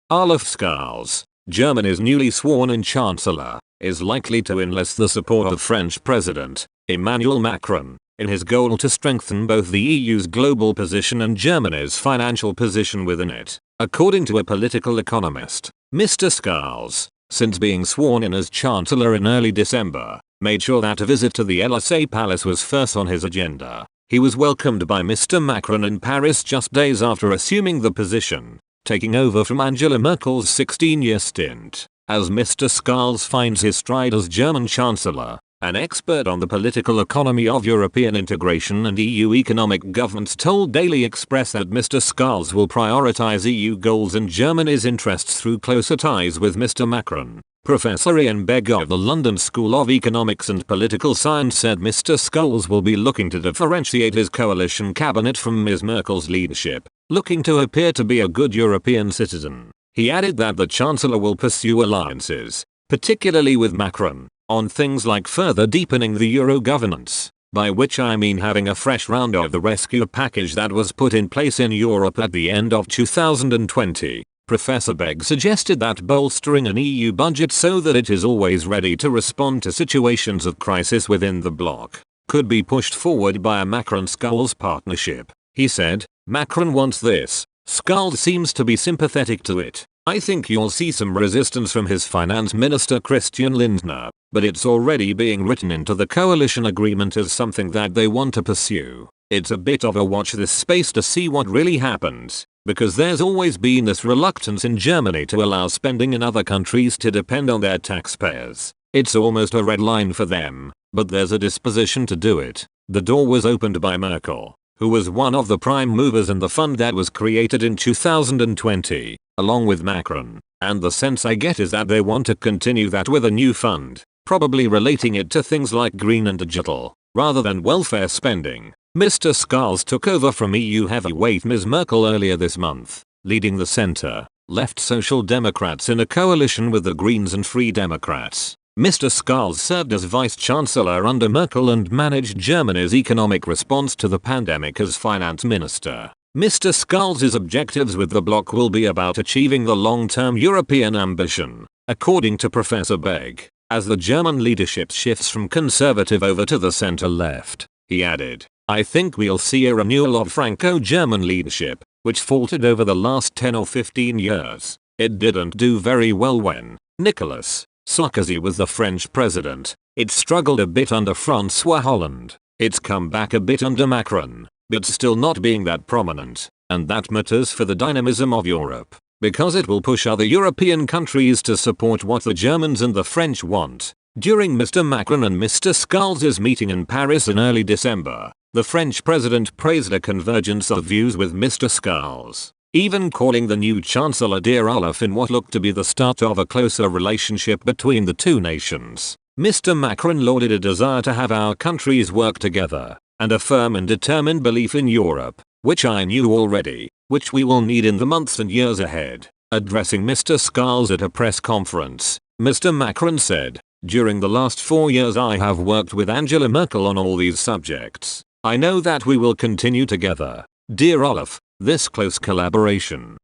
Olaf Scholz, Germany's newly sworn-in chancellor, is likely to enlist the support of French President Emmanuel Macron in his goal to strengthen both the EU's global position and Germany's financial position within it. According to a political economist, Mr. Scholz, since being sworn in as chancellor in early December, made sure that a visit to the Élysée Palace was first on his agenda. He was welcomed by Mr. Macron in Paris just days after assuming the position, taking over from Angela Merkel's 16-year stint. As Mr. Scholz finds his stride as German chancellor, an expert on the political economy of European integration and EU economic governance told Daily Express that Mr. Scholz will prioritize EU goals and Germany's interests through closer ties with Mr. Macron. Professor Ian Begg of the London School of Economics and Political Science said Mr. Scholz will be looking to differentiate his coalition cabinet from Ms. Merkel's leadership, looking to appear to be a good European citizen. He added that the Chancellor will pursue alliances, particularly with Macron, on things like further deepening the euro governance, by which I mean having a fresh round of the rescue package that was put in place in Europe at the end of 2020. Professor Begg suggested that bolstering an EU budget so that it is always ready to respond to situations of crisis within the bloc could be pushed forward by a Macron-Scholz partnership. He said, "Macron wants this. Scholz seems to be sympathetic to it. I think you'll see some resistance from his finance minister Christian Lindner, but it's already being written into the coalition agreement as something that they want to pursue. It's a bit of a watch this space to see what really happens, because there's always been this reluctance in Germany to allow spending in other countries to depend on their taxpayers. It's almost a red line for them, but there's a disposition to do it." The door was opened by Merkel, who was one of the prime movers in the fund that was created in 2020, along with Macron, and the sense I get is that they want to continue that with a new fund, probably relating it to things like green and digital, rather than welfare spending. Mr. Scholz took over from EU heavyweight Ms. Merkel earlier this month, leading the centre-left Social Democrats in a coalition with the Greens and Free Democrats. Mr. Scholz served as vice-chancellor under Merkel and managed Germany's economic response to the pandemic as finance minister. Mr. Scholz's objectives with the bloc will be about achieving the long-term European ambition, according to Professor Begg, as the German leadership shifts from conservative over to the centre-left. He added, "I think we'll see a renewal of Franco-German leadership, which faltered over the last 10 or 15 years. It didn't do very well when Nicolas Sarkozy was the French president. It struggled a bit under François Hollande. It's come back a bit under Macron, but still not being that prominent, and that matters for the dynamism of Europe, because it will push other European countries to support what the Germans and the French want." During Mr. Macron and Mr. Scholz's meeting in Paris in early December, the French president praised a convergence of views with Mr. Scholz, even calling the new chancellor Dear Olaf in what looked to be the start of a closer relationship between the two nations. Mr. Macron lauded a desire to have our countries work together, and a firm and determined belief in Europe, which I knew already, which we will need in the months and years ahead. Addressing Mr. Scholz at a press conference, Mr. Macron said, "During the last 4 years I have worked with Angela Merkel on all these subjects. I know that we will continue together, dear Olaf. This close collaboration